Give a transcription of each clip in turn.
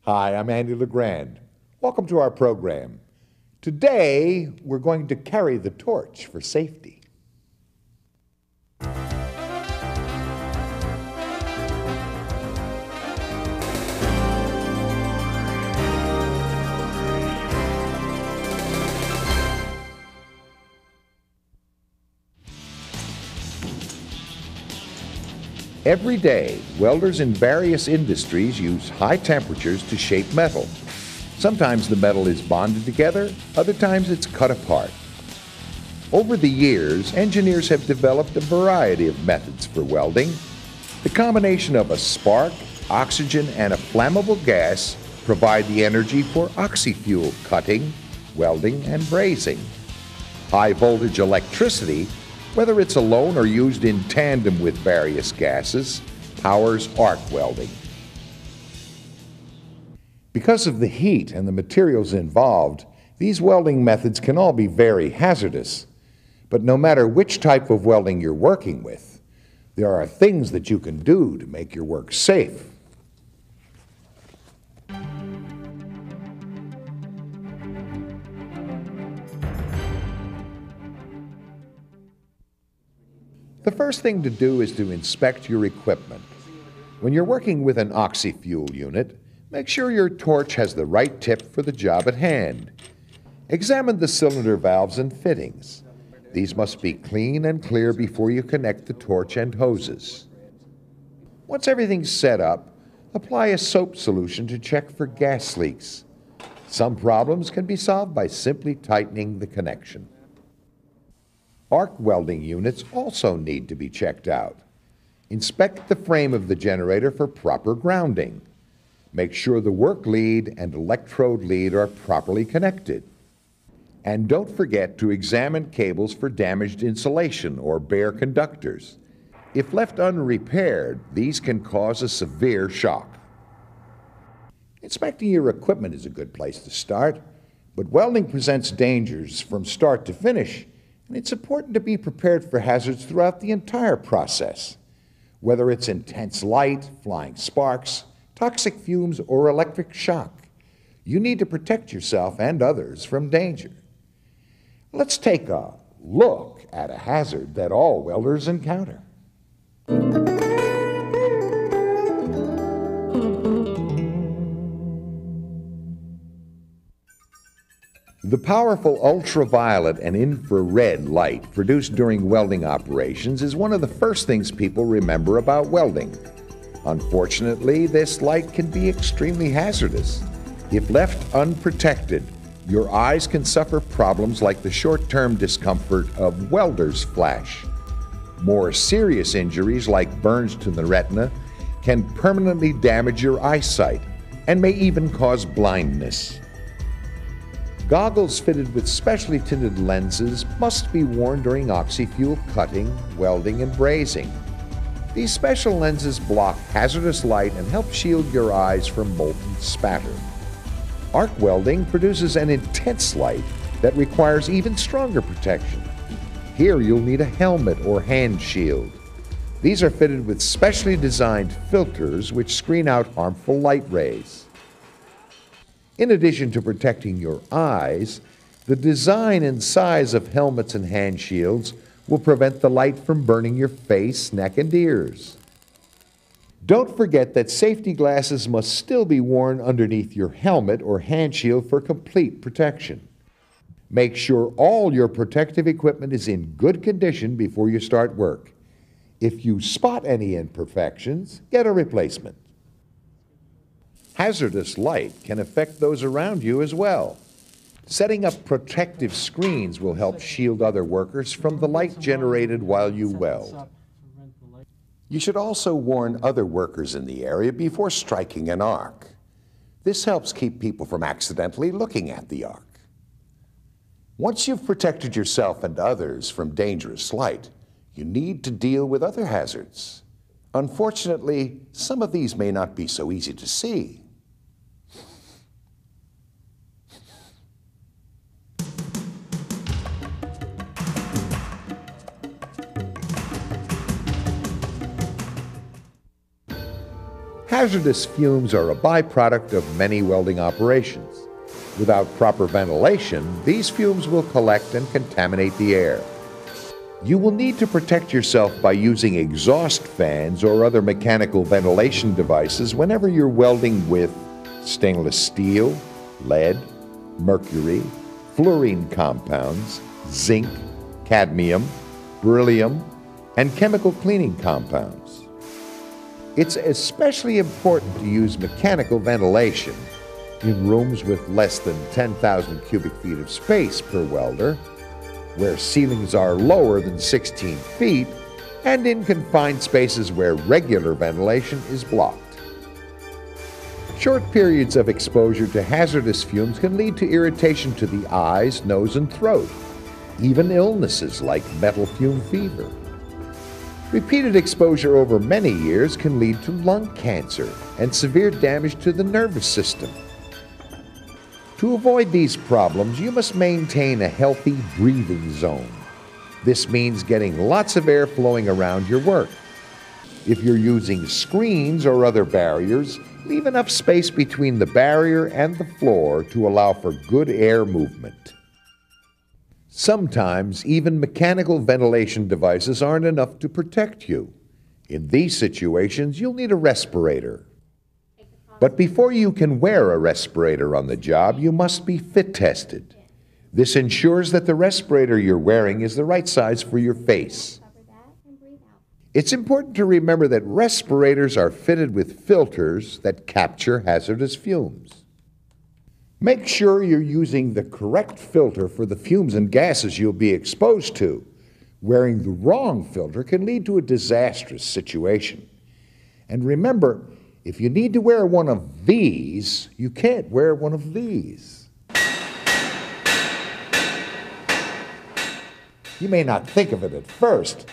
Hi, I'm Andy LeGrand. Welcome to our program. Today, we're going to carry the torch for safety. Every day, welders in various industries use high temperatures to shape metal. Sometimes the metal is bonded together, other times it's cut apart. Over the years, engineers have developed a variety of methods for welding. The combination of a spark, oxygen, and a flammable gas provide the energy for oxy-fuel cutting, welding, and brazing. High-voltage electricity, whether it's alone or used in tandem with various gases, powers arc welding. Because of the heat and the materials involved, these welding methods can all be very hazardous. But no matter which type of welding you're working with, there are things that you can do to make your work safe. The first thing to do is to inspect your equipment. When you're working with an oxy-fuel unit, make sure your torch has the right tip for the job at hand. Examine the cylinder valves and fittings. These must be clean and clear before you connect the torch and hoses. Once everything's set up, apply a soap solution to check for gas leaks. Some problems can be solved by simply tightening the connection. Arc welding units also need to be checked out. Inspect the frame of the generator for proper grounding. Make sure the work lead and electrode lead are properly connected. And don't forget to examine cables for damaged insulation or bare conductors. If left unrepaired, these can cause a severe shock. Inspecting your equipment is a good place to start, but welding presents dangers from start to finish, and it's important to be prepared for hazards throughout the entire process. Whether it's intense light, flying sparks, toxic fumes, or electric shock, you need to protect yourself and others from danger. Let's take a look at a hazard that all welders encounter. The powerful ultraviolet and infrared light produced during welding operations is one of the first things people remember about welding. Unfortunately, this light can be extremely hazardous. If left unprotected, your eyes can suffer problems like the short-term discomfort of welder's flash. More serious injuries like burns to the retina can permanently damage your eyesight and may even cause blindness. Goggles fitted with specially tinted lenses must be worn during oxy-fuel cutting, welding, and brazing. These special lenses block hazardous light and help shield your eyes from molten spatter. Arc welding produces an intense light that requires even stronger protection. Here you'll need a helmet or hand shield. These are fitted with specially designed filters which screen out harmful light rays. In addition to protecting your eyes, the design and size of helmets and hand shields will prevent the light from burning your face, neck, and ears. Don't forget that safety glasses must still be worn underneath your helmet or hand shield for complete protection. Make sure all your protective equipment is in good condition before you start work. If you spot any imperfections, get a replacement. Hazardous light can affect those around you as well. Setting up protective screens will help shield other workers from the light generated while you weld. You should also warn other workers in the area before striking an arc. This helps keep people from accidentally looking at the arc. Once you've protected yourself and others from dangerous light, you need to deal with other hazards. Unfortunately, some of these may not be so easy to see. Hazardous fumes are a byproduct of many welding operations. Without proper ventilation, these fumes will collect and contaminate the air. You will need to protect yourself by using exhaust fans or other mechanical ventilation devices whenever you're welding with stainless steel, lead, mercury, fluorine compounds, zinc, cadmium, beryllium, and chemical cleaning compounds. It's especially important to use mechanical ventilation in rooms with less than 10,000 cubic feet of space per welder, where ceilings are lower than 16 feet, and in confined spaces where regular ventilation is blocked. Short periods of exposure to hazardous fumes can lead to irritation to the eyes, nose, and throat, even illnesses like metal fume fever. Repeated exposure over many years can lead to lung cancer and severe damage to the nervous system. To avoid these problems, you must maintain a healthy breathing zone. This means getting lots of air flowing around your work. If you're using screens or other barriers, leave enough space between the barrier and the floor to allow for good air movement. Sometimes, even mechanical ventilation devices aren't enough to protect you. In these situations, you'll need a respirator. But before you can wear a respirator on the job, you must be fit tested. This ensures that the respirator you're wearing is the right size for your face. It's important to remember that respirators are fitted with filters that capture hazardous fumes. Make sure you're using the correct filter for the fumes and gases you'll be exposed to. Wearing the wrong filter can lead to a disastrous situation. And remember, if you need to wear one of these, you can't wear one of these. You may not think of it at first,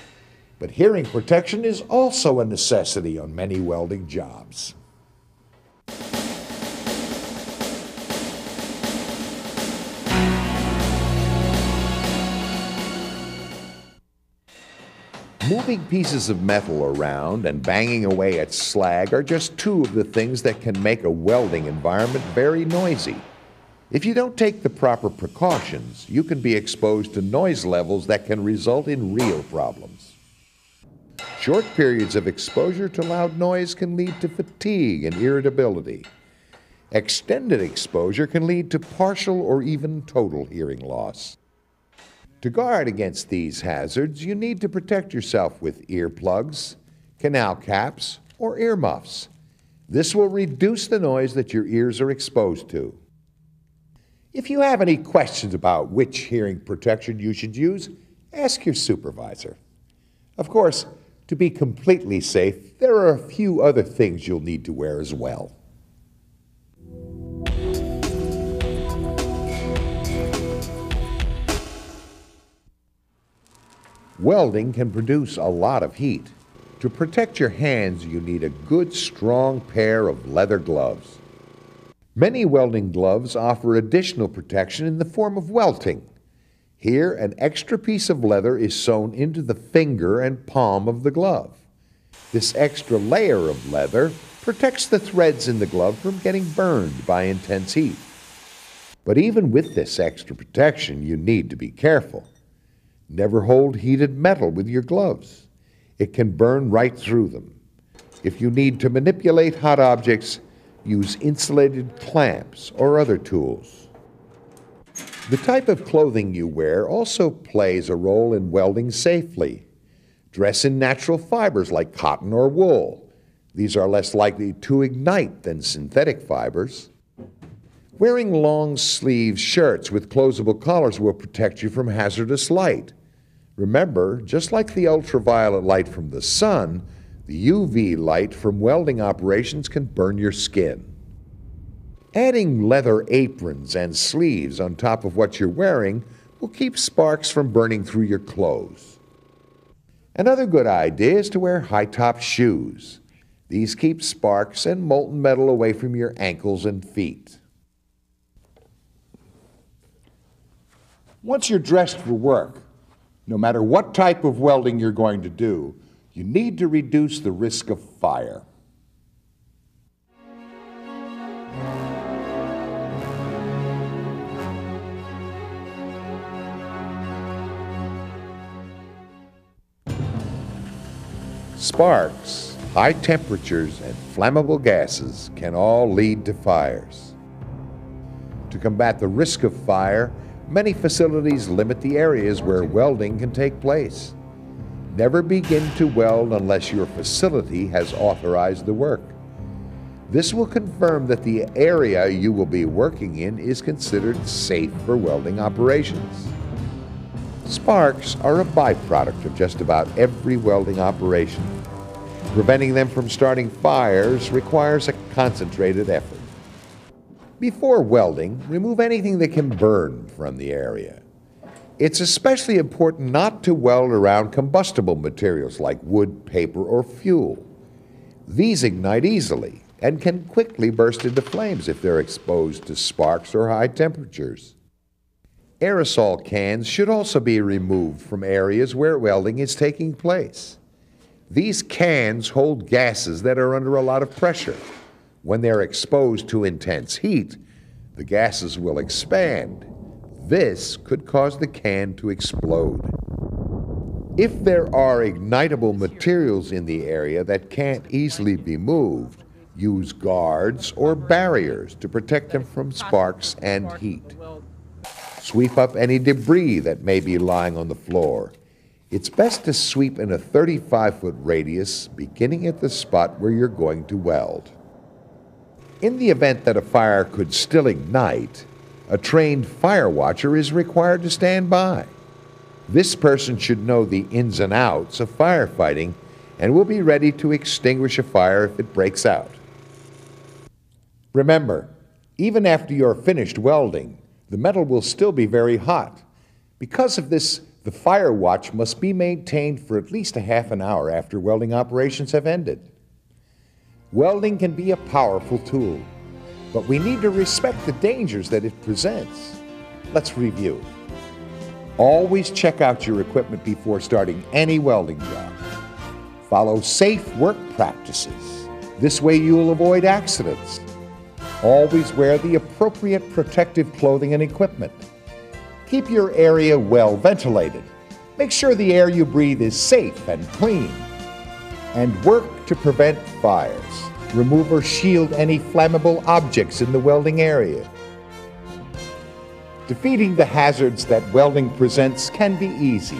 but hearing protection is also a necessity on many welding jobs. Moving pieces of metal around and banging away at slag are just two of the things that can make a welding environment very noisy. If you don't take the proper precautions, you can be exposed to noise levels that can result in real problems. Short periods of exposure to loud noise can lead to fatigue and irritability. Extended exposure can lead to partial or even total hearing loss. To guard against these hazards, you need to protect yourself with earplugs, canal caps, or earmuffs. This will reduce the noise that your ears are exposed to. If you have any questions about which hearing protection you should use, ask your supervisor. Of course, to be completely safe, there are a few other things you'll need to wear as well. Welding can produce a lot of heat. To protect your hands, you need a good, strong pair of leather gloves. Many welding gloves offer additional protection in the form of welting. Here, an extra piece of leather is sewn into the finger and palm of the glove. This extra layer of leather protects the threads in the glove from getting burned by intense heat. But even with this extra protection, you need to be careful. Never hold heated metal with your gloves. It can burn right through them. If you need to manipulate hot objects, use insulated clamps or other tools. The type of clothing you wear also plays a role in welding safely. Dress in natural fibers like cotton or wool. These are less likely to ignite than synthetic fibers. Wearing long-sleeve shirts with closable collars will protect you from hazardous light. Remember, just like the ultraviolet light from the sun, the UV light from welding operations can burn your skin. Adding leather aprons and sleeves on top of what you're wearing will keep sparks from burning through your clothes. Another good idea is to wear high-top shoes. These keep sparks and molten metal away from your ankles and feet. Once you're dressed for work, no matter what type of welding you're going to do, you need to reduce the risk of fire. Sparks, high temperatures, and flammable gases can all lead to fires. To combat the risk of fire, many facilities limit the areas where welding can take place. Never begin to weld unless your facility has authorized the work. This will confirm that the area you will be working in is considered safe for welding operations. Sparks are a byproduct of just about every welding operation. Preventing them from starting fires requires a concentrated effort. Before welding, remove anything that can burn from the area. It's especially important not to weld around combustible materials like wood, paper, or fuel. These ignite easily and can quickly burst into flames if they're exposed to sparks or high temperatures. Aerosol cans should also be removed from areas where welding is taking place. These cans hold gases that are under a lot of pressure. When they're exposed to intense heat, the gases will expand. This could cause the can to explode. If there are ignitable materials in the area that can't easily be moved, use guards or barriers to protect them from sparks and heat. Sweep up any debris that may be lying on the floor. It's best to sweep in a 35-foot radius, beginning at the spot where you're going to weld. In the event that a fire could still ignite, a trained fire watcher is required to stand by. This person should know the ins and outs of firefighting and will be ready to extinguish a fire if it breaks out. Remember, even after you're finished welding, the metal will still be very hot. Because of this, the fire watch must be maintained for at least a half an hour after welding operations have ended. Welding can be a powerful tool, but we need to respect the dangers that it presents. Let's review. Always check out your equipment before starting any welding job. Follow safe work practices. This way you will avoid accidents. Always wear the appropriate protective clothing and equipment. Keep your area well ventilated. Make sure the air you breathe is safe and clean. And work to prevent fires. Remove or shield any flammable objects in the welding area. Defeating the hazards that welding presents can be easy.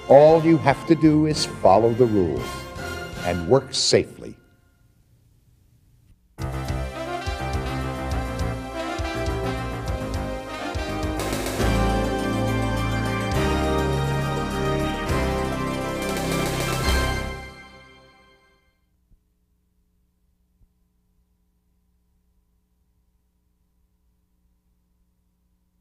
All you have to do is follow the rules and work safely.